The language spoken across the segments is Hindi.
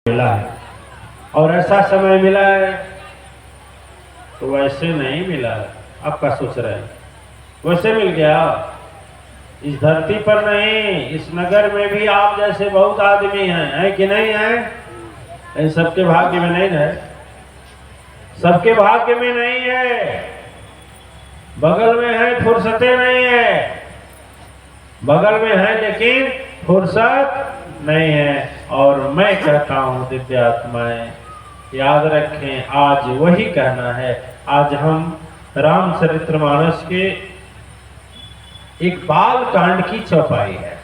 मिला है और ऐसा समय मिला है तो वैसे नहीं मिला है। आप क्या सोच रहे हैं? वैसे मिल गया? इस धरती पर नहीं, इस नगर में भी आप जैसे बहुत आदमी हैं कि नहीं है? इन सबके भाग्य में नहीं है, सबके भाग्य में नहीं है। बगल में है, फुर्सतें नहीं है, बगल में है लेकिन फुर्सत नहीं है। और मैं कहता हूं दिव्यात्माएं याद रखें, आज वही कहना है। आज हम रामचरितमानस के एक बाल कांड की चौपाई है।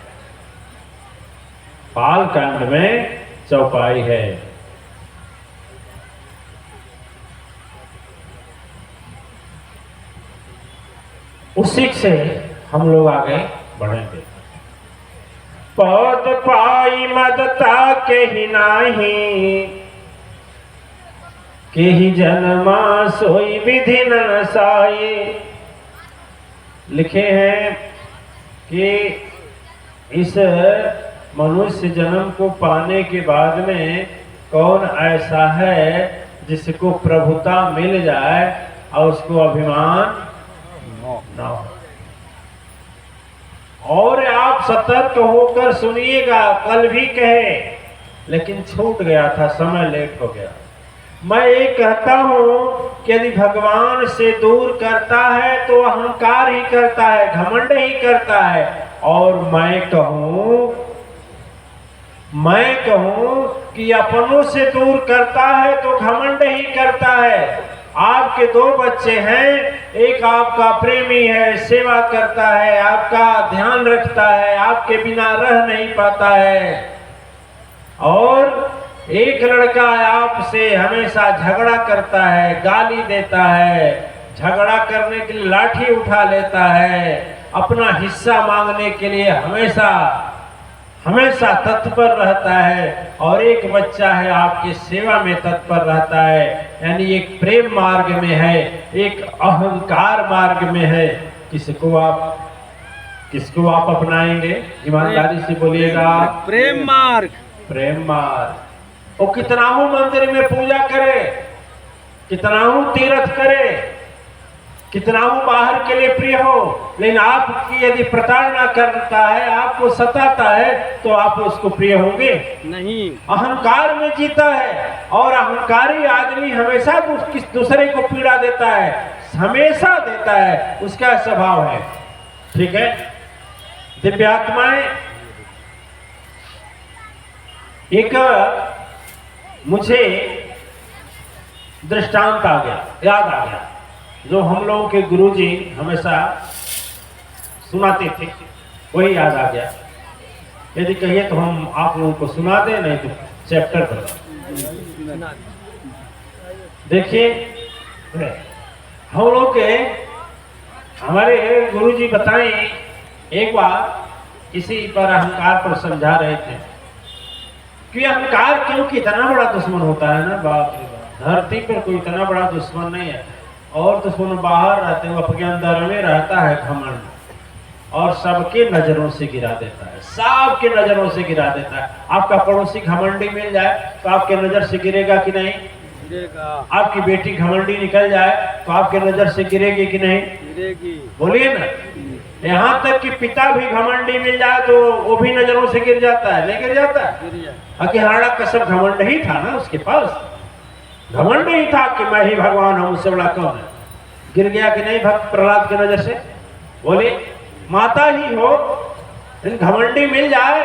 बाल कांड में चौपाई है। उसी से हम लोग आगे बढ़ेंगे। पद पाई मदता के ही नाही, के ही जन्मा सोई विधि न नसाए। लिखे हैं कि इस मनुष्य जन्म को पाने के बाद में कौन ऐसा है जिसको प्रभुता मिल जाए और उसको अभिमान ना हो। और आप सतर्क होकर सुनिएगा, कल भी कहे लेकिन छूट गया था, समय लेट हो गया। मैं ये कहता हूं कि यदि भगवान से दूर करता है तो अहंकार ही करता है, घमंड ही करता है। और मैं कहूं कि अपनों से दूर करता है तो घमंड ही करता है। आपके दो बच्चे हैं, एक आपका प्रेमी है, सेवा करता है, आपका ध्यान रखता है, आपके बिना रह नहीं पाता है। और एक लड़का आपसे हमेशा झगड़ा करता है, गाली देता है, झगड़ा करने के लिए लाठी उठा लेता है, अपना हिस्सा मांगने के लिए हमेशा तत्पर रहता है। और एक बच्चा है आपकी सेवा में तत्पर रहता है। यानी एक प्रेम मार्ग में है, एक अहंकार मार्ग में है। किसको आप अपनाएंगे? ईमानदारी से बोलिएगा। प्रेम मार्ग। प्रेम मार्ग। वो कितना हूं मंदिर में पूजा करे, कितना हूं तीर्थ करे, कितना हूं बाहर के लिए प्रिय हो, लेकिन आपकी यदि प्रताड़ना करता है, आपको सताता है, तो आप उसको प्रिय होंगे नहीं। अहंकार में जीता है और अहंकारी आदमी हमेशा दूसरे को पीड़ा देता है, हमेशा देता है, उसका स्वभाव है। ठीक है दिव्यात्माएं, एक मुझे दृष्टांत आ गया, याद आ गया, जो हम लोगों के गुरुजी हमेशा सुनाते थे, वही याद आ गया। यदि कहिए तो हम आप लोगों को सुना दें, नहीं तो चैप्टर बता। देखिए हम लोग के हमारे गुरुजी बताएं, एक बार किसी पर अहंकार पर समझा रहे थे कि अहंकार क्योंकि इतना बड़ा दुश्मन होता है ना, बाप रे बाप, धरती पर कोई इतना बड़ा दुश्मन नहीं है। और दुश्मन बाहर रहते हैं, अपने अंदर में रहता है घमंड, और सबके नजरों से गिरा देता है, सबके नजरों से गिरा देता है। आपका पड़ोसी घमंडी मिल जाए तो आपके नजर से गिरेगा कि नहीं? गिरेगा। आपकी बेटी घमंडी निकल जाए तो आपके नजर से गिरेगी कि नहीं? गिरेगी। बोलिए ना। यहाँ तक कि पिता भी घमंडी मिल जाए तो वो भी नजरों से गिर जाता है, नहीं गिर जाता? हराड़ा कसम घमंड ही था ना, उसके पास घमंड ही था कि मैं ही भगवान हूं, मुझसे बड़ा कौन है। गिर गया कि नहीं भक्त प्रहलाद की नजर से? बोले माता ही हो, घमंडी मिल जाए,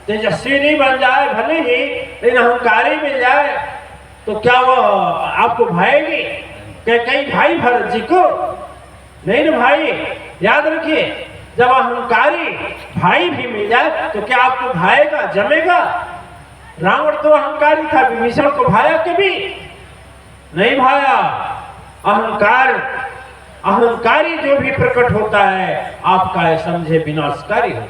तेजस्विनी बन जाए भले ही, लेकिन अहंकारी मिल जाए तो क्या वो आपको भाएगी? कई भाई भरत जी को नहीं ना भाई। याद रखिए, जब अहंकारी भाई भी मिल जाए तो क्या आपको भाएगा, जमेगा? रावण तो अहंकारी था, विभीषण को भाया कभी नहीं भाया। अहंकारी जो भी प्रकट होता है आपका समझे विनाशकारी होता है।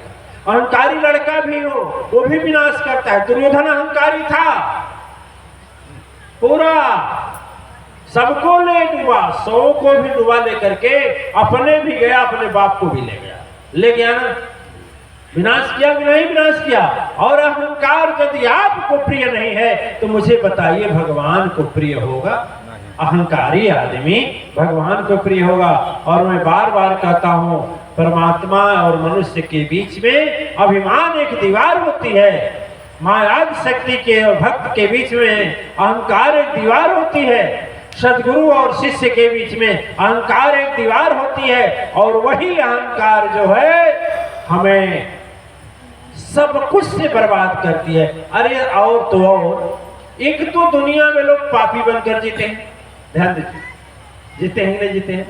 अहंकारी लड़का भी हो वो भी विनाश करता है। दुर्योधन अहंकारी था, पूरा सबको ले डूबा, 100 को भी डूबा लेकर के, अपने भी गया, अपने बाप को भी ले गया ना। विनाश किया कि नहीं विनाश किया? और अहंकार यदि आपको प्रिय नहीं है तो मुझे बताइए भगवान को प्रिय होगा? अहंकारी आदमी भगवान को प्रिय होगा। और मैं बार बार कहता हूँ, परमात्मा और मनुष्य के बीच में अभिमान एक दीवार होती है। मायाद शक्ति के और भक्त के बीच में अहंकार एक दीवार होती है। सदगुरु और शिष्य के बीच में अहंकार एक दीवार होती है। और वही अहंकार जो है हमें सब कुछ से बर्बाद करती है। अरे और तो और, एक तो दुनिया में लोग पापी बनकर जीते हैं, ध्यान दीजिए, जीते हैं नहीं जीते हैं?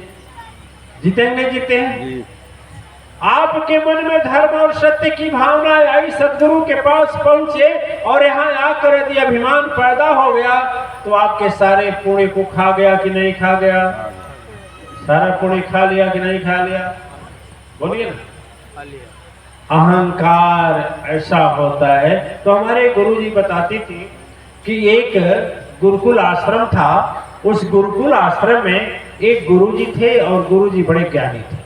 जीते हैं नहीं जीते हैं? आपके मन में धर्म और सत्य की भावना आई, सदगुरु के पास पहुंचे और यहाँ आकर यदि अभिमान पैदा हो गया तो आपके सारे पुण्य को खा गया कि नहीं खा गया? सारा पुण्य खा लिया कि नहीं खा लिया? बोलिए ना। अहंकार ऐसा होता है। तो हमारे गुरुजी बताती थी कि एक गुरुकुल आश्रम था। उस गुरुकुल आश्रम में एक गुरुजी थे और गुरुजी बड़े ज्ञानी थे।